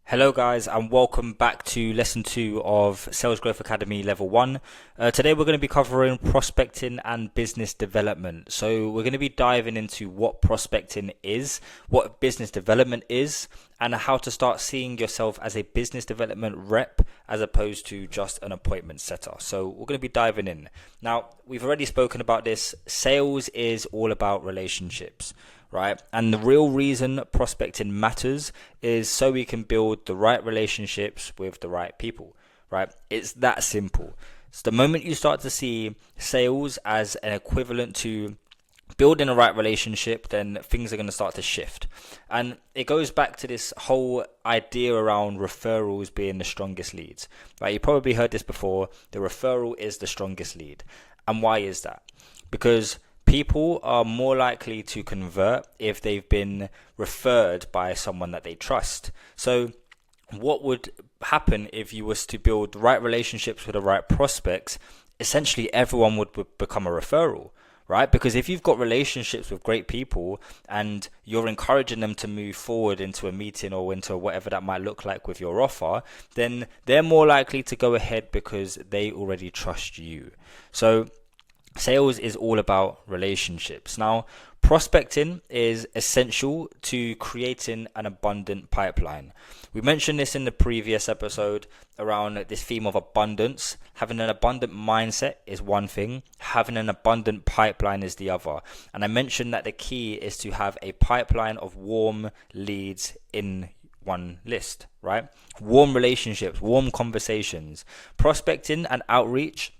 Hello guys and welcome back to lesson 2 of Sales Growth Academy level 1. Today we're going to be covering prospecting and business development. So we're going to be diving into what prospecting is, what business development is, and how to start seeing yourself as a business development rep as opposed to just an appointment setter. So we're going to be diving in. Now, we've already spoken about this. Sales is all about relationships, right? And the real reason prospecting matters is so we can build the right relationships with the right people, right? It's that simple. So the moment you start to see sales as an equivalent to building a right relationship, then things are going to start to shift. And it goes back to this whole idea around referrals being the strongest leads, right? You probably heard this before. The referral is the strongest lead. And why is that? Because people are more likely to convert if they've been referred by someone that they trust. So what would happen if you was to build the right relationships with the right prospects? Essentially, everyone would become a referral, right? Because if you've got relationships with great people and you're encouraging them to move forward into a meeting or into whatever that might look like with your offer, then they're more likely to go ahead because they already trust you. So sales is all about relationships. Now, prospecting is essential to creating an abundant pipeline. We mentioned this in the previous episode around this theme of abundance. Having an abundant mindset is one thing, having an abundant pipeline is the other. And I mentioned that the key is to have a pipeline of warm leads in one list, right? Warm relationships, warm conversations. Prospecting and outreach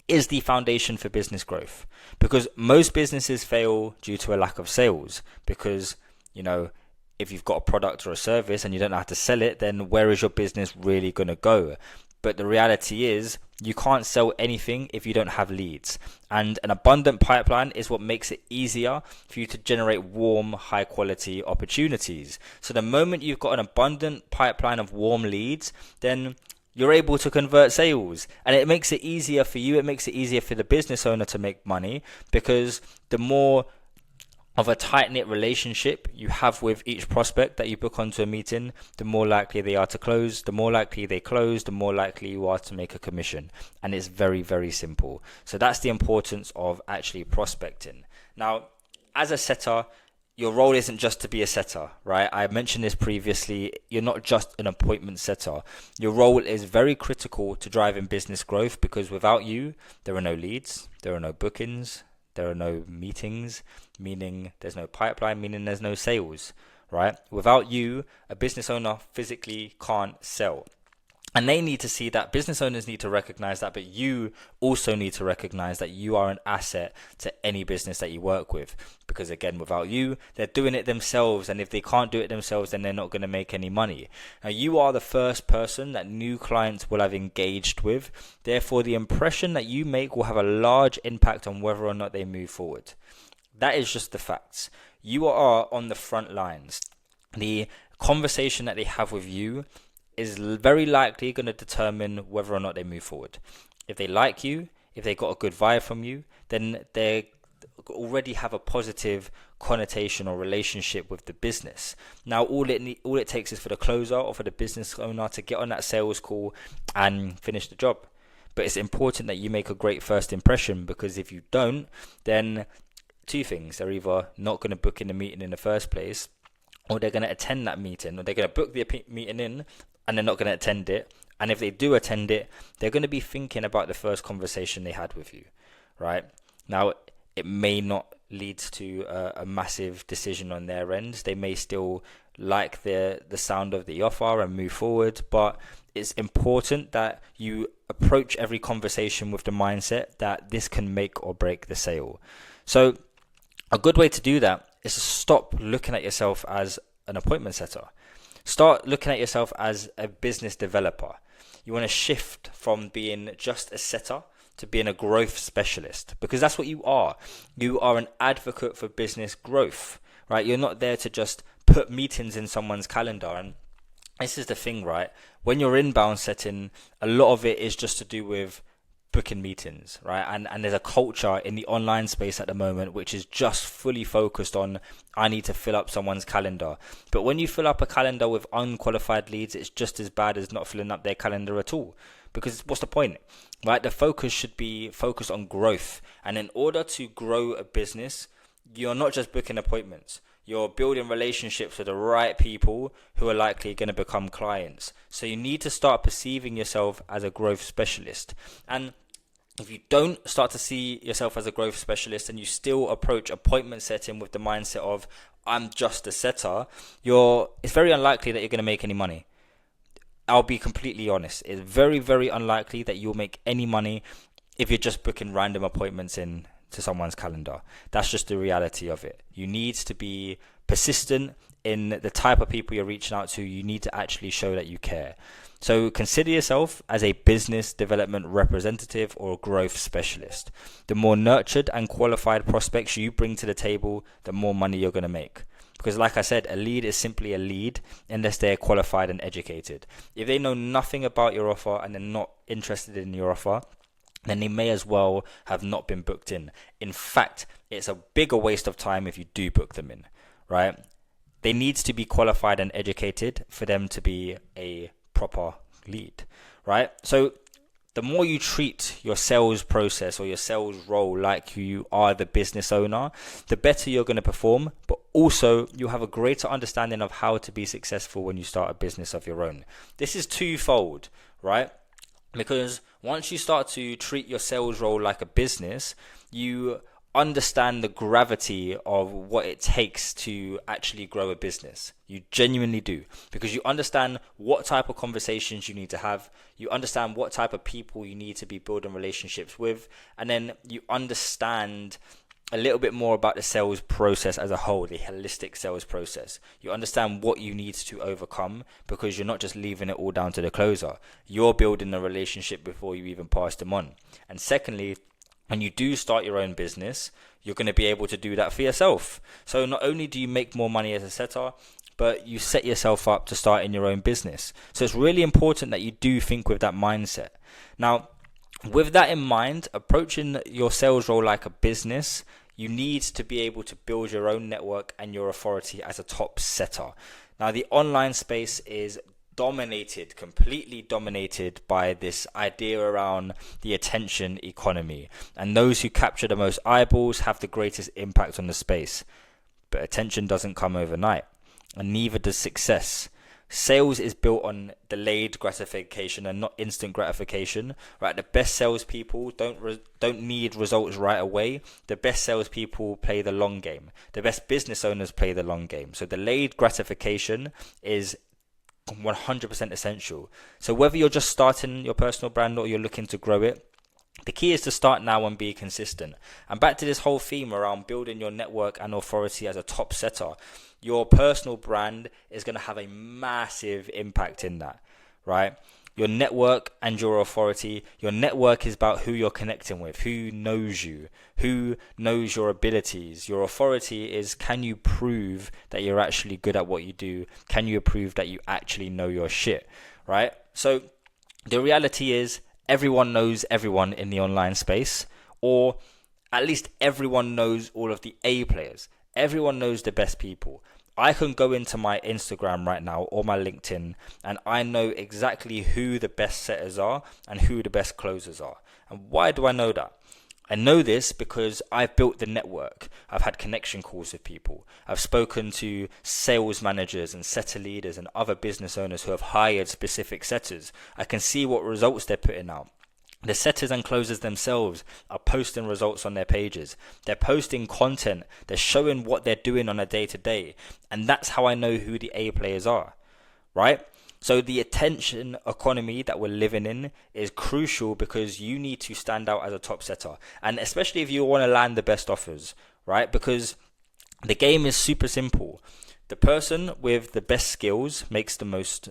is the foundation for business growth, because most businesses fail due to a lack of sales. Because, if you've got a product or a service and you don't know how to sell it, then where is your business really going to go? But the reality is you can't sell anything if you don't have leads. And an abundant pipeline is what makes it easier for you to generate warm, high quality opportunities. So the moment you've got an abundant pipeline of warm leads, then you're able to convert sales, and it makes it easier for you. It makes it easier for the business owner to make money, because the more of a tight-knit relationship you have with each prospect that you book onto a meeting, the more likely they are to close. The more likely they close, the more likely you are to make a commission. And it's very, very simple. So that's the importance of actually prospecting. Now, as a setter, your role isn't just to be a setter, right? I mentioned this previously. You're not just an appointment setter. Your role is very critical to driving business growth, because without you, there are no leads, there are no bookings, there are no meetings, meaning there's no pipeline, meaning there's no sales, right? Without you, a business owner physically can't sell. And they need to see that. Business owners need to recognize that, but you also need to recognize that you are an asset to any business that you work with. Because again, without you, they're doing it themselves. And if they can't do it themselves, then they're not going to make any money. Now, you are the first person that new clients will have engaged with. Therefore, the impression that you make will have a large impact on whether or not they move forward. That is just the facts. You are on the front lines. The conversation that they have with you is very likely going to determine whether or not they move forward. If they like you, if they got a good vibe from you, then they already have a positive connotation or relationship with the business. Now, all it takes is for the closer or for the business owner to get on that sales call and finish the job. But it's important that you make a great first impression, because if you don't, then two things: they're either not going to book in the meeting in the first place, or they're going to attend that meeting, or they're going to book the meeting in and they're not going to attend it. And if they do attend it, they're going to be thinking about the first conversation they had with you, right? Now, it may not lead to a massive decision on their end. They may still like the sound of the offer and move forward, but it's important that you approach every conversation with the mindset that this can make or break the sale. So a good way to do that is to stop looking at yourself as an appointment setter. Start looking at yourself as a business developer. You want to shift from being just a setter to being a growth specialist, because that's what you are. You are an advocate for business growth, right? You're not there to just put meetings in someone's calendar. And this is the thing, right? When you're inbound setting, a lot of it is just to do with booking meetings, right? And there's a culture in the online space at the moment which is just fully focused on, I need to fill up someone's calendar. But when you fill up a calendar with unqualified leads, it's just as bad as not filling up their calendar at all. Because what's the point, right? The focus should be focused on growth. And in order to grow a business, you're not just booking appointments. You're building relationships with the right people who are likely going to become clients. So you need to start perceiving yourself as a growth specialist. And if you don't start to see yourself as a growth specialist and you still approach appointment setting with the mindset of, I'm just a setter, it's very unlikely that you're going to make any money. I'll be completely honest. It's very, very unlikely that you'll make any money if you're just booking random appointments in to someone's calendar. That's just the reality of it. You need to be persistent in the type of people you're reaching out to. You need to actually show that you care. So consider yourself as a business development representative or growth specialist. The more nurtured and qualified prospects you bring to the table, the more money you're going to make. Because like I said, a lead is simply a lead unless they're qualified and educated. If they know nothing about your offer and they're not interested in your offer, then they may as well have not been booked in. In fact, it's a bigger waste of time if you do book them in, right? They need to be qualified and educated for them to be a proper lead, right? So the more you treat your sales process or your sales role like you are the business owner, the better you're going to perform, but also you'll have a greater understanding of how to be successful when you start a business of your own. This is twofold, right? Because once you start to treat your sales role like a business, you understand the gravity of what it takes to actually grow a business. You genuinely do, because you understand what type of conversations you need to have, you understand what type of people you need to be building relationships with, and then you understand a little bit more about the sales process as a whole, the holistic sales process. You understand what you need to overcome, because you're not just leaving it all down to the closer. You're building a relationship before you even pass them on. And secondly, when you do start your own business, you're going to be able to do that for yourself. So not only do you make more money as a setter, but you set yourself up to start in your own business. So it's really important that you do think with that mindset. Now, with that in mind, approaching your sales role like a business, you need to be able to build your own network and your authority as a top setter. Now, the online space is completely dominated by this idea around the attention economy. And those who capture the most eyeballs have the greatest impact on the space. But attention doesn't come overnight, and neither does success. Sales is built on delayed gratification and not instant gratification, right? The best salespeople don't need results right away. The best salespeople play the long game. The best business owners play the long game. So delayed gratification is 100% essential. So whether you're just starting your personal brand or you're looking to grow it, the key is to start now and be consistent. And back to this whole theme around building your network and authority as a top setter, your personal brand is going to have a massive impact in that, right? Your network and your authority. Your network is about who you're connecting with, who knows you, who knows your abilities. Your authority is, can you prove that you're actually good at what you do? Can you prove that you actually know your shit, right? So the reality is, everyone knows everyone in the online space, or at least everyone knows all of the A players. Everyone knows the best people. I can go into my Instagram right now or my LinkedIn, and I know exactly who the best setters are and who the best closers are. And why do I know that? I know this because I've built the network. I've had connection calls with people. I've spoken to sales managers and setter leaders and other business owners who have hired specific setters. I can see what results they're putting out. The setters and closers themselves are posting results on their pages. They're posting content. They're showing what they're doing on a day-to-day. And that's how I know who the A players are, right? So the attention economy that we're living in is crucial, because you need to stand out as a top setter. And especially if you want to land the best offers, right? Because the game is super simple. The person with the best skills makes the most,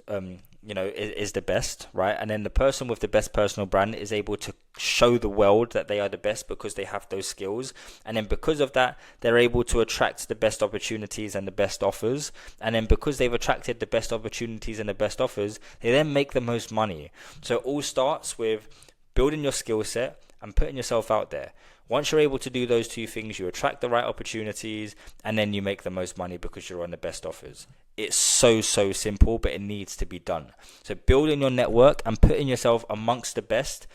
is the best, right? And then the person with the best personal brand is able to show the world that they are the best because they have those skills. And then because of that, they're able to attract the best opportunities and the best offers. And then because they've attracted the best opportunities and the best offers, they then make the most money. So it all starts with building your skill set and putting yourself out there. Once you're able to do those two things, you attract the right opportunities, and then you make the most money because you're on the best offers. It's so simple, but it needs to be done. So building your network and putting yourself amongst the best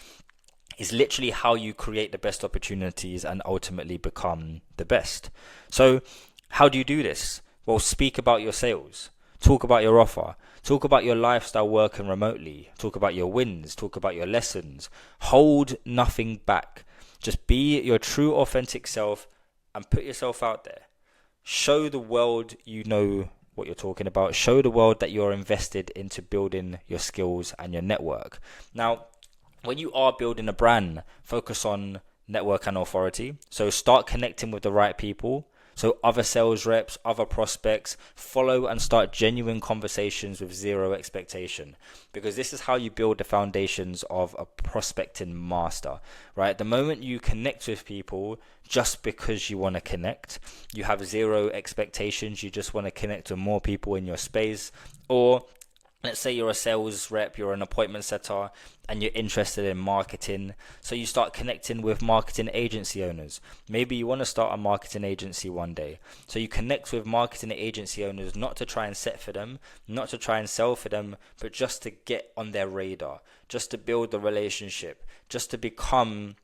is literally how you create the best opportunities and ultimately become the best. So how do you do this? Well, speak about your sales. Talk about your offer. Talk about your lifestyle working remotely. Talk about your wins. Talk about your lessons. Hold nothing back. Just be your true authentic self and put yourself out there. Show the world you know what you're talking about. Show the world that you're invested into building your skills and your network. Now, when you are building a brand, focus on network and authority. So start connecting with the right people. So other sales reps, other prospects, follow and start genuine conversations with zero expectation, because this is how you build the foundations of a prospecting master, right? The moment you connect with people just because you want to connect, you have zero expectations, you just want to connect with more people in your space. Or let's say you're a sales rep, you're an appointment setter, and you're interested in marketing. So you start connecting with marketing agency owners. Maybe you want to start a marketing agency one day. So you connect with marketing agency owners, not to try and set for them, not to try and sell for them, but just to get on their radar, just to build the relationship, just to become...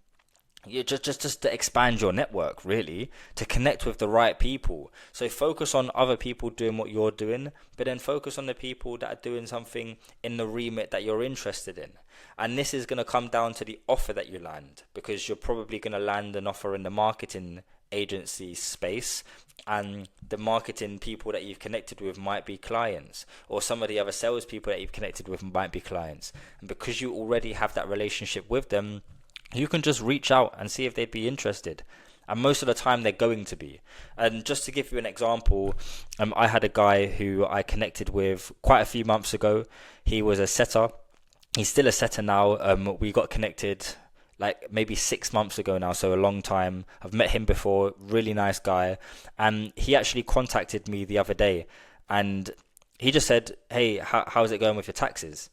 just to expand your network, really, to connect with the right people. So focus on other people doing what you're doing, but then focus on the people that are doing something in the remit that you're interested in. And this is going to come down to the offer that you land, because you're probably going to land an offer in the marketing agency space, and the marketing people that you've connected with might be clients, or some of the other salespeople that you've connected with might be clients. And because you already have that relationship with them, you can just reach out and see if they'd be interested. And most of the time they're going to be. And just to give you an example, I had a guy who I connected with quite a few months ago. He was a setter. He's still a setter now. We got connected like maybe 6 months ago now, so a long time. I've met him before, really nice guy. And he actually contacted me the other day, and he just said, hey, how's it going with your taxes?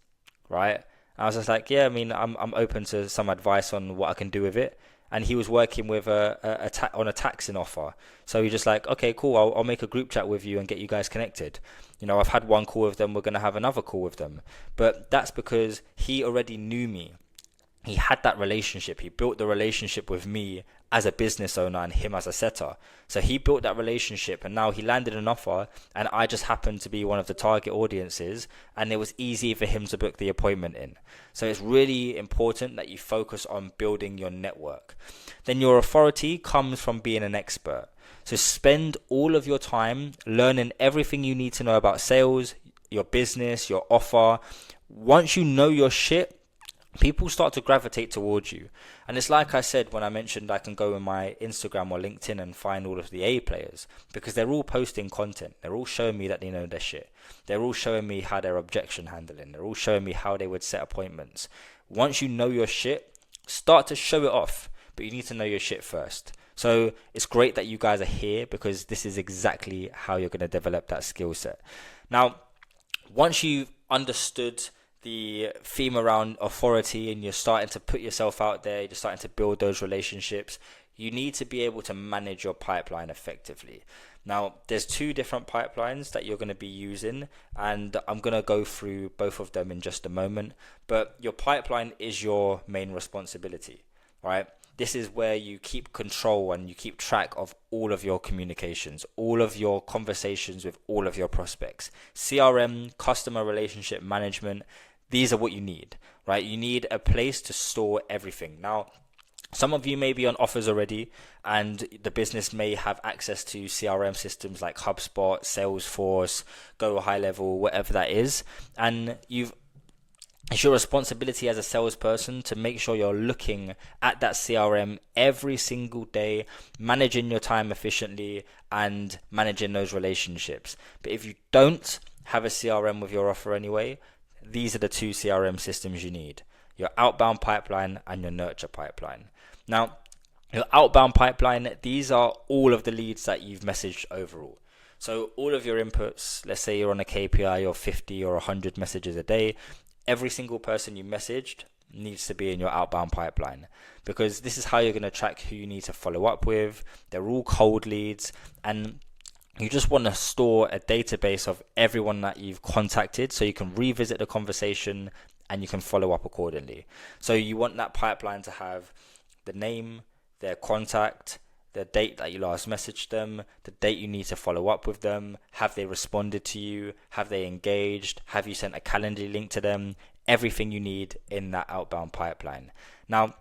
Right? I was just like, yeah, I mean, I'm open to some advice on what I can do with it. And he was working with on a taxing offer. So he's just like, okay, cool, I'll make a group chat with you and get you guys connected. You know, I've had one call with them, we're going to have another call with them. But that's because he already knew me. He had that relationship. He built the relationship with me as a business owner and him as a setter. So he built that relationship, and now he landed an offer, and I just happened to be one of the target audiences, and it was easy for him to book the appointment in. So it's really important that you focus on building your network. Then your authority comes from being an expert. So spend all of your time learning everything you need to know about sales, your business, your offer. Once you know your shit, people start to gravitate towards you. And it's like I said when I mentioned I can go on my Instagram or LinkedIn and find all of the A players, because they're all posting content. They're all showing me that they know their shit. They're all showing me how they're objection handling. They're all showing me how they would set appointments. Once you know your shit, start to show it off, but you need to know your shit first. So it's great that you guys are here, because this is exactly how you're going to develop that skill set. Now, once you've understood the theme around authority and you're starting to put yourself out there, you're starting to build those relationships, you need to be able to manage your pipeline effectively. Now, there's 2 different pipelines that you're going to be using, and I'm going to go through both of them in just a moment. But your pipeline is your main responsibility, right? This is where you keep control and you keep track of all of your communications, all of your conversations with all of your prospects. CRM, customer relationship management, these are what you need, right? You need a place to store everything. Now, some of you may be on offers already, and the business may have access to CRM systems like HubSpot, Salesforce, Go High Level, whatever that is. And it's your responsibility as a salesperson to make sure you're looking at that CRM every single day, managing your time efficiently and managing those relationships. But if you don't have a CRM with your offer anyway, these are the 2 CRM systems you need: your outbound pipeline and your nurture pipeline. Now, your outbound pipeline, these are all of the leads that you've messaged overall. So all of your inputs, let's say you're on a KPI of 50 or 100 messages a day, every single person you messaged, needs to be in your outbound pipeline, because this is how you're going to track who you need to follow up with. They're all cold leads, and you just want to store a database of everyone that you've contacted so you can revisit the conversation and you can follow up accordingly. So you want that pipeline to have the name, their contact, the date that you last messaged them, the date you need to follow up with them, have they responded to you, have they engaged, have you sent a Calendly link to them, everything you need in that outbound pipeline. Now,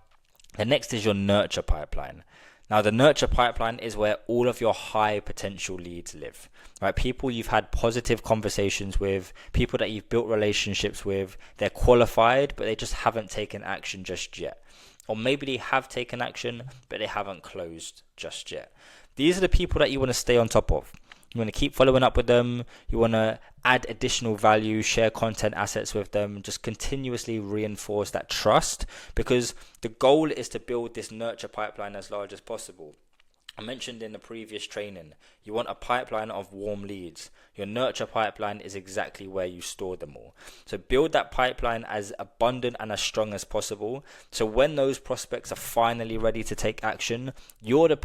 the next is your nurture pipeline. Now, the nurture pipeline is where all of your high potential leads live, right? People you've had positive conversations with, people that you've built relationships with, they're qualified, but they just haven't taken action just yet. Or maybe they have taken action, but they haven't closed just yet. These are the people that you want to stay on top of. You want to keep following up with them. You want to add additional value, share content assets with them, just continuously reinforce that trust, because the goal is to build this nurture pipeline as large as possible. I mentioned in the previous training, you want a pipeline of warm leads. Your nurture pipeline is exactly where you store them all. So build that pipeline as abundant and as strong as possible. So when those prospects are finally ready to take action, you're the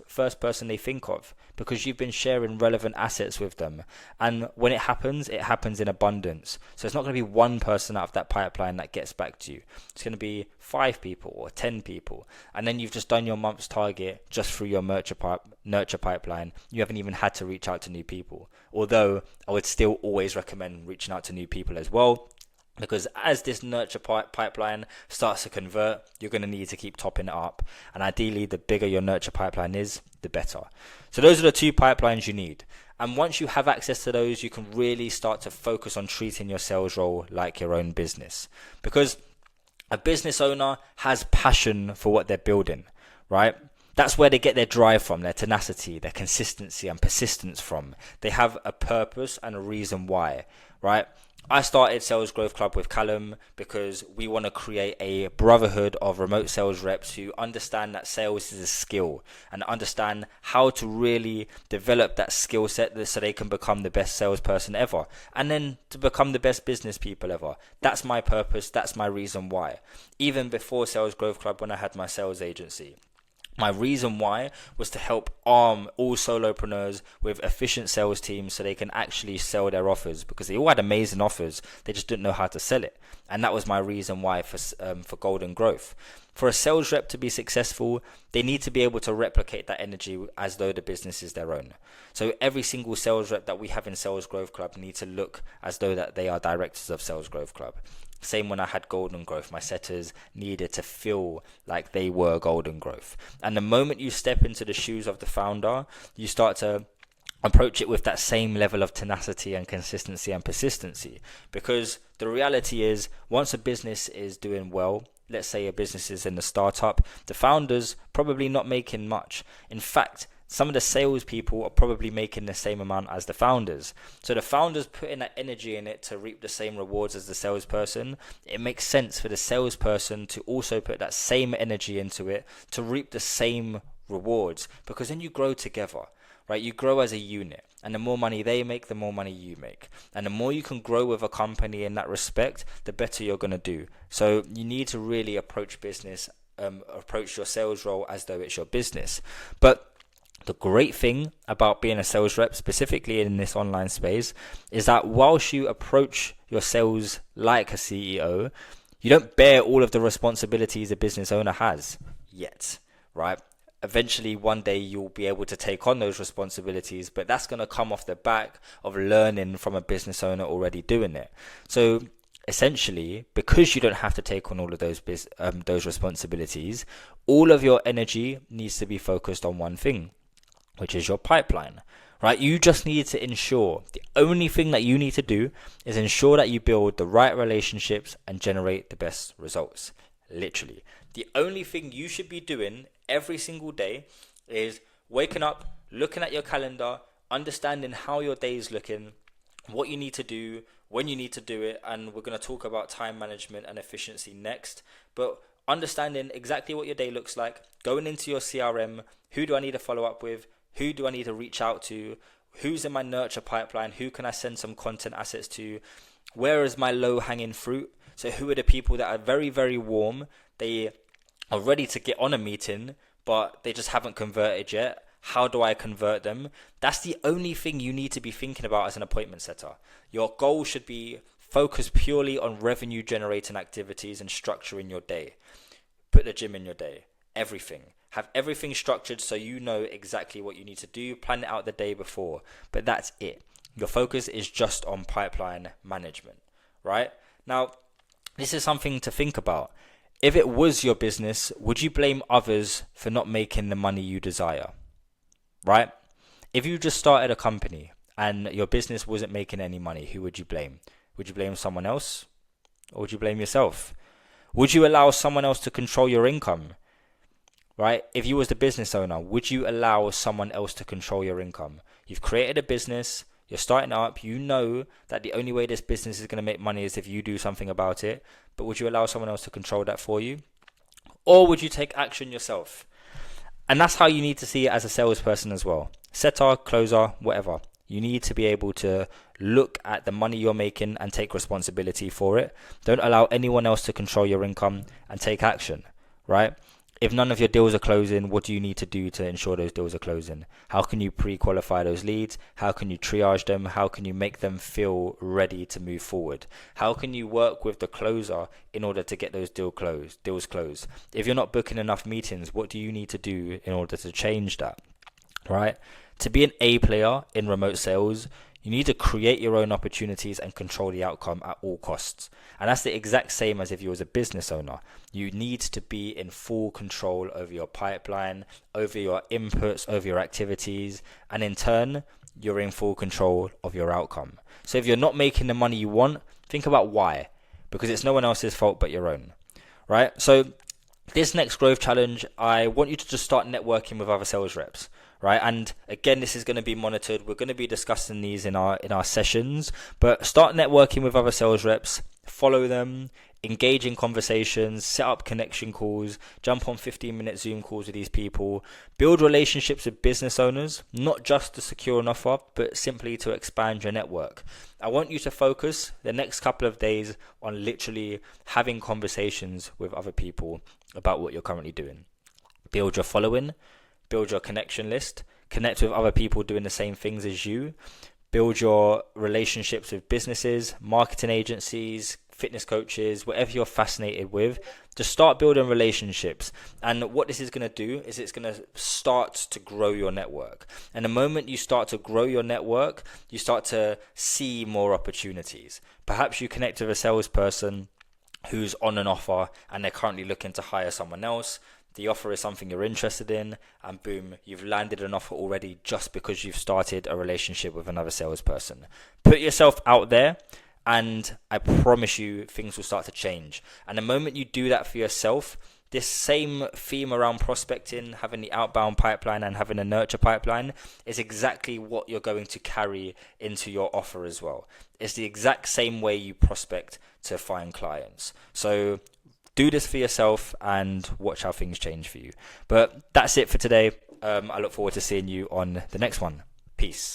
first person they think of, because you've been sharing relevant assets with them. And when it happens in abundance. So it's not going to be one person out of that pipeline that gets back to you. It's going to be 5 people or 10 people. And then you've just done your month's target just through your nurture pipeline. You haven't even had to reach out to new people. Although I would still always recommend reaching out to new people as well, because as this nurture pipeline starts to convert, you're going to need to keep topping it up. And ideally, the bigger your nurture pipeline is, the better. So those are the 2 pipelines you need. And once you have access to those, you can really start to focus on treating your sales role like your own business. Because a business owner has passion for what they're building, right? That's where they get their drive from, their tenacity, their consistency and persistence from. They have a purpose and a reason why, right? I started Sales Growth Club with Callum because we want to create a brotherhood of remote sales reps who understand that sales is a skill and understand how to really develop that skill set so they can become the best salesperson ever, and then to become the best business people ever. That's my purpose. That's my reason why. Even before Sales Growth Club, when I had my sales agency, my reason why was to help arm all solopreneurs with efficient sales teams so they can actually sell their offers, because they all had amazing offers. They just didn't know how to sell it. And that was my reason why for Golden Growth. For a sales rep to be successful, they need to be able to replicate that energy as though the business is their own. So every single sales rep that we have in Sales Growth Club need to look as though that they are directors of Sales Growth Club. Same when I had Golden Growth, my setters needed to feel like they were Golden Growth. And the moment you step into the shoes of the founder, you start to approach it with that same level of tenacity and consistency and persistency. Because the reality is, once a business is doing well, let's say a business is in the startup, the founder's probably not making much. In fact, some of the salespeople are probably making the same amount as the founders. So the founders putting that energy in it to reap the same rewards as the salesperson. It makes sense for the salesperson to also put that same energy into it to reap the same rewards, because then you grow together, right? You grow as a unit, and the more money they make, the more money you make. And the more you can grow with a company in that respect, the better you're going to do. So you need to really approach your sales role as though it's your business. But the great thing about being a sales rep, specifically in this online space, is that whilst you approach your sales like a CEO, you don't bear all of the responsibilities a business owner has yet, right? Eventually, one day you'll be able to take on those responsibilities, but that's going to come off the back of learning from a business owner already doing it. So essentially, because you don't have to take on all of those responsibilities, all of your energy needs to be focused on one thing, which is your pipeline, right? You just need to ensure, the only thing that you need to do is ensure that you build the right relationships and generate the best results. Literally. The only thing you should be doing every single day is waking up, looking at your calendar, understanding how your day is looking, what you need to do, when you need to do it, and we're going to talk about time management and efficiency next. But understanding exactly what your day looks like, going into your CRM, who do I need to follow up with? Who do I need to reach out to? Who's in my nurture pipeline? Who can I send some content assets to? Where is my low-hanging fruit? So who are the people that are very, very warm? They are ready to get on a meeting, but they just haven't converted yet. How do I convert them? That's the only thing you need to be thinking about as an appointment setter. Your goal should be focused purely on revenue generating activities and structuring your day. Put the gym in your day. Everything. Have everything structured so you know exactly what you need to do. Plan it out the day before. But that's it. Your focus is just on pipeline management, right? Now, this is something to think about. If it was your business, would you blame others for not making the money you desire? Right? If you just started a company and your business wasn't making any money, who would you blame? Would you blame someone else? Or would you blame yourself? Would you allow someone else to control your income? Right? If you was the business owner, would you allow someone else to control your income? You've created a business, you're starting up, you know that the only way this business is going to make money is if you do something about it, but would you allow someone else to control that for you? Or would you take action yourself? And that's how you need to see it as a salesperson as well. Setter, closer, whatever. You need to be able to look at the money you're making and take responsibility for it. Don't allow anyone else to control your income and take action, right? If none of your deals are closing, what do you need to do to ensure those deals are closing? How can you pre-qualify those leads? How can you triage them? How can you make them feel ready to move forward? How can you work with the closer in order to get those deals closed? If you're not booking enough meetings, what do you need to do in order to change that, right? To be an A player in remote sales, you need to create your own opportunities and control the outcome at all costs. And that's the exact same as if you was a business owner. You need to be in full control over your pipeline, over your inputs, over your activities, and in turn, you're in full control of your outcome. So if you're not making the money you want, think about why. Because it's no one else's fault but your own, right? So this next growth challenge, I want you to just start networking with other sales reps. Right, and again, this is going to be monitored. We're going to be discussing these in our sessions, but start networking with other sales reps, follow them, engage in conversations, set up connection calls, jump on 15-minute Zoom calls with these people, build relationships with business owners, not just to secure an offer, but simply to expand your network. I want you to focus the next couple of days on literally having conversations with other people about what you're currently doing. Build your following. Build your connection list, connect with other people doing the same things as you, build your relationships with businesses, marketing agencies, fitness coaches, whatever you're fascinated with. Just start building relationships. And what this is going to do is it's going to start to grow your network. And the moment you start to grow your network, you start to see more opportunities. Perhaps you connect with a salesperson who's on an offer and they're currently looking to hire someone else. The offer is something you're interested in, and boom, you've landed an offer already just because you've started a relationship with another salesperson. Put yourself out there, and I promise you things will start to change. And the moment you do that for yourself, this same theme around prospecting, having the outbound pipeline and having a nurture pipeline is exactly what you're going to carry into your offer as well. It's the exact same way you prospect to find clients. So do this for yourself and watch how things change for you. But that's it for today. I look forward to seeing you on the next one. Peace.